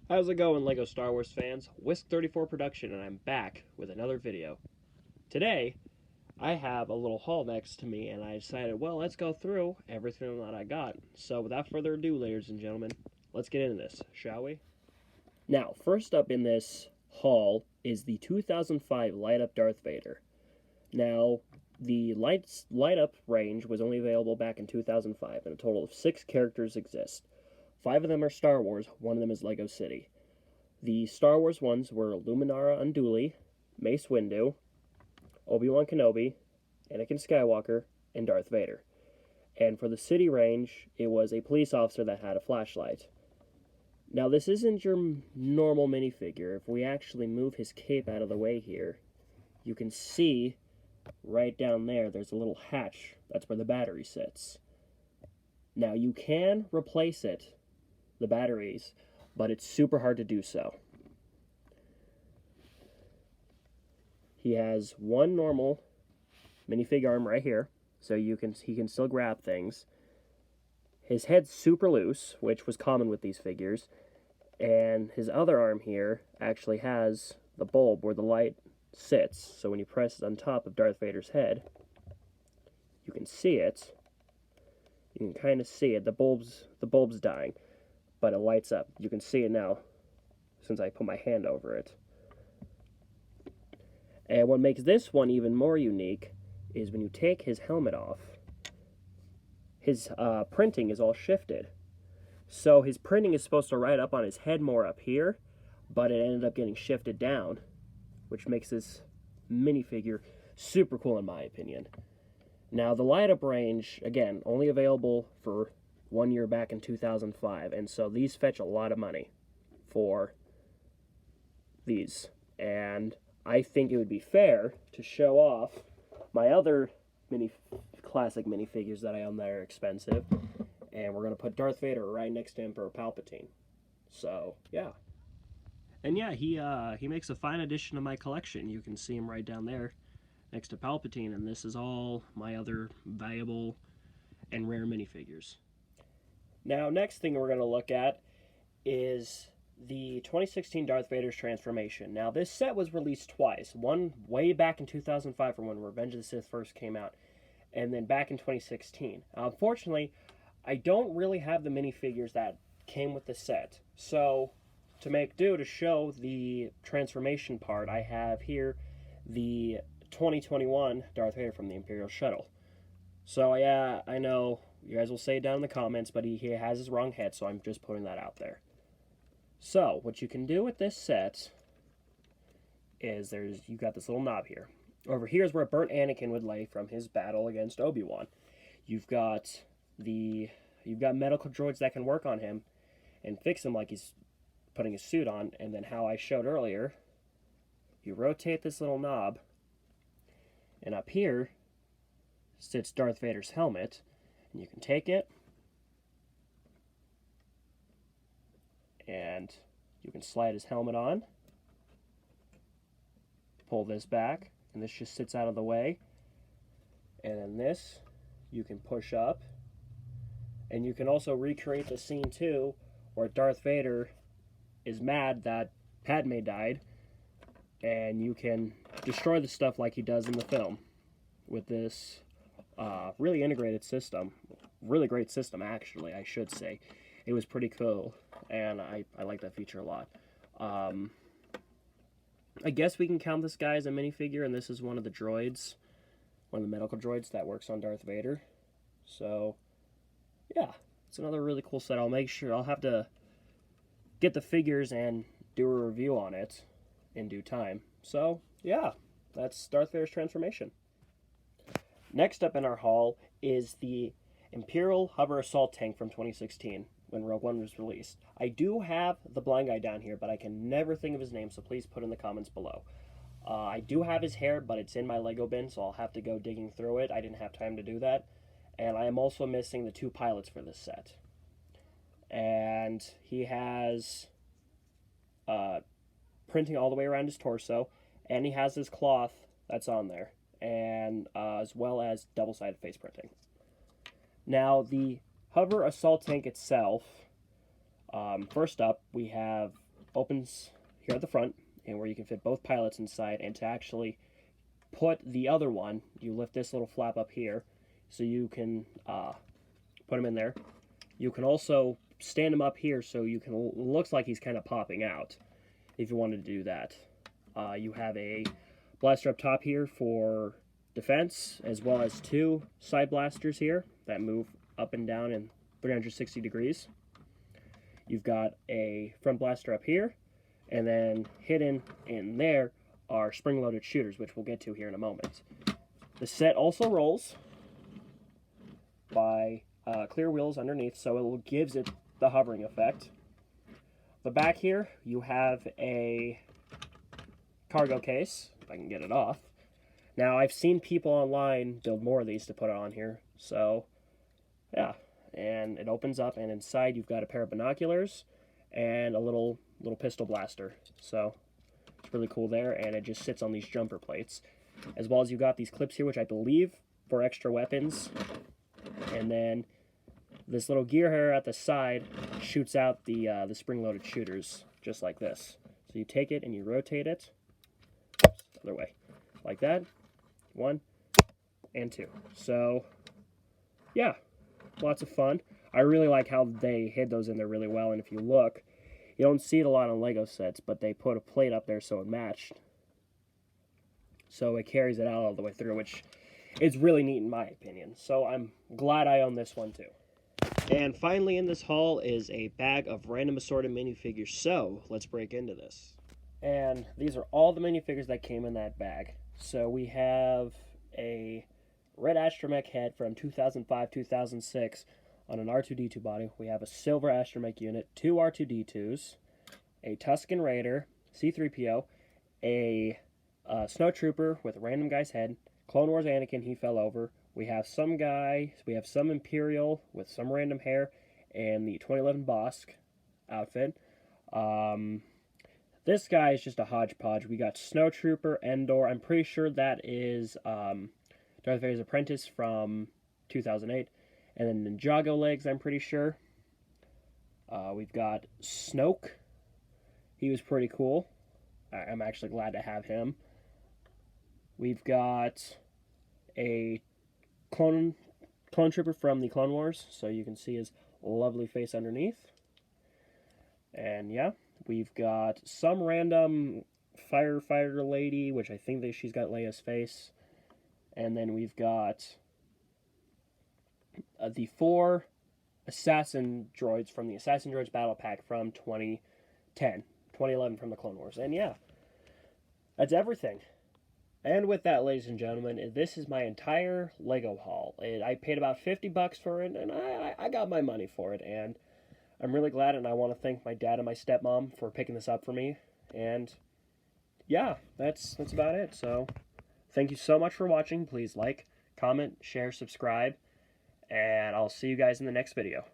How's it going, LEGO Star Wars fans? Whisk34 Production, and I'm back with another video. Today, I have a little haul next to me, and I decided, well, let's go through everything that I got. So, without further ado, ladies and gentlemen, let's get into this, shall we? Now, first up in this haul is the 2005 Light Up Darth Vader. Now, the light up range was only available back in 2005, and a total of 6 characters exist. 5 of them are Star Wars, 1 of them is LEGO City. The Star Wars ones were Luminara Unduli, Mace Windu, Obi-Wan Kenobi, Anakin Skywalker, and Darth Vader. And for the city range, it was a police officer that had a flashlight. Now, this isn't your normal minifigure. If we actually move his cape out of the way here, you can see right down there, there's a little hatch. That's where the battery sits. Now, you can replace it, the batteries, but it's super hard to do so. He has one normal minifig arm right here, so he can still grab things. His head's super loose, which was common with these figures, and his other arm here actually has the bulb where the light sits, so when you press it on top of Darth Vader's head, you can see it. You can kind of see it. The bulb's dying, but it lights up. You can see it now since I put my hand over it. And what makes this one even more unique is when you take his helmet off, his printing is all shifted. So his printing is supposed to ride up on his head more up here, but it ended up getting shifted down, which makes this minifigure super cool in my opinion. Now, the light up range, again, only available for 1 year back in 2005, and so these fetch a lot of money for these. And I think it would be fair to show off my other classic minifigures that I own that are expensive, and we're going to put Darth Vader right next to Emperor Palpatine. So, yeah. And yeah, he makes a fine addition to my collection. You can see him right down there next to Palpatine, and this is all my other valuable and rare minifigures. Now, next thing we're going to look at is the 2016 Darth Vader's transformation. Now, this set was released twice. One way back in 2005 for when Revenge of the Sith first came out, and then back in 2016. Unfortunately, I don't really have the minifigures that came with the set. So, to make do, to show the transformation part, I have here the 2021 Darth Vader from the Imperial Shuttle. So, yeah, I know you guys will say it down in the comments, but he has his wrong head, so I'm just putting that out there. So, what you can do with this set is you've got this little knob here. Over here is where burnt Anakin would lay from his battle against Obi-Wan. You've got medical droids that can work on him and fix him like he's putting his suit on, and then how I showed earlier, you rotate this little knob, and up here sits Darth Vader's helmet, and you can take it, and you can slide his helmet on, pull this back, and this just sits out of the way, and then this you can push up, and you can also recreate the scene too where Darth Vader is mad that Padme died, and you can destroy the stuff like he does in the film with this really integrated system. Really great system, actually, I should say. It was pretty cool, and I like that feature a lot. I guess we can count this guy as a minifigure, and this is one of the droids, one of the medical droids that works on Darth Vader. So, yeah, it's another really cool set. I'll have to get the figures and do a review on it in due time. So, yeah, that's Darth Vader's transformation. Next up in our haul is the Imperial Hover Assault Tank from 2016, when Rogue One was released. I do have the blind guy down here, but I can never think of his name, so please put in the comments below. I do have his hair, but it's in my Lego bin, so I'll have to go digging through it. I didn't have time to do that. And I am also missing the 2 pilots for this set. And he has printing all the way around his torso, and he has his cloth that's on there, and as well as double-sided face printing. Now, the Hover Assault Tank itself, first up, we have opens here at the front, and where you can fit both pilots inside. And to actually put the other one, you lift this little flap up here, so you can put him in there. You can also stand him up here, so you can looks like he's kind of popping out if you wanted to do that. You have a blaster up top here for defense, as well as 2 side blasters here that move up and down in 360 degrees. You've got a front blaster up here, and then hidden in there are spring-loaded shooters, which we'll get to here in a moment. The set also rolls by clear wheels underneath, so it gives it the hovering effect. The back here, you have a cargo case, if I can get it off. Now, I've seen people online build more of these to put on here, so yeah. And it opens up, and inside you've got a pair of binoculars and a little pistol blaster. So it's really cool there, and it just sits on these jumper plates. As well as you've got these clips here, which I believe for extra weapons. And then this little gear here at the side shoots out the spring-loaded shooters, just like this. So you take it and you rotate it, other way, like that. 1 and 2. So yeah, lots of fun. I really like how they hid those in there really well, and if you look, you don't see it a lot on Lego sets, but they put a plate up there so it matched. So it carries it out all the way through, which is really neat in my opinion. So I'm glad I own this one too. And finally in this haul is a bag of random assorted minifigures. So let's break into this. And these are all the minifigures that came in that bag. So we have a red astromech head from 2005-2006 on an R2-D2 body. We have a silver astromech unit, 2 R2-D2s, a Tusken Raider, C-3PO, a Snow Trooper with a random guy's head, Clone Wars Anakin, he fell over. We have some Imperial with some random hair, and the 2011 Bossk outfit. This guy is just a hodgepodge. We got Snow Trooper, Endor. I'm pretty sure that is Darth Vader's apprentice from 2008. And then Ninjago legs, I'm pretty sure. We've got Snoke. He was pretty cool. I'm actually glad to have him. We've got a clone trooper from the Clone Wars, so you can see his lovely face underneath. And yeah, we've got some random firefighter lady, which I think that she's got Leia's face. And then we've got the 4 assassin droids from the Assassin Droids Battle Pack from 2011 from the Clone Wars. And yeah, that's everything. And with that, ladies and gentlemen, this is my entire Lego haul. I paid about $50 for it, and I got my money for it. And I'm really glad, and I want to thank my dad and my stepmom for picking this up for me. And yeah, that's about it. So thank you so much for watching. Please like, comment, share, subscribe, and I'll see you guys in the next video.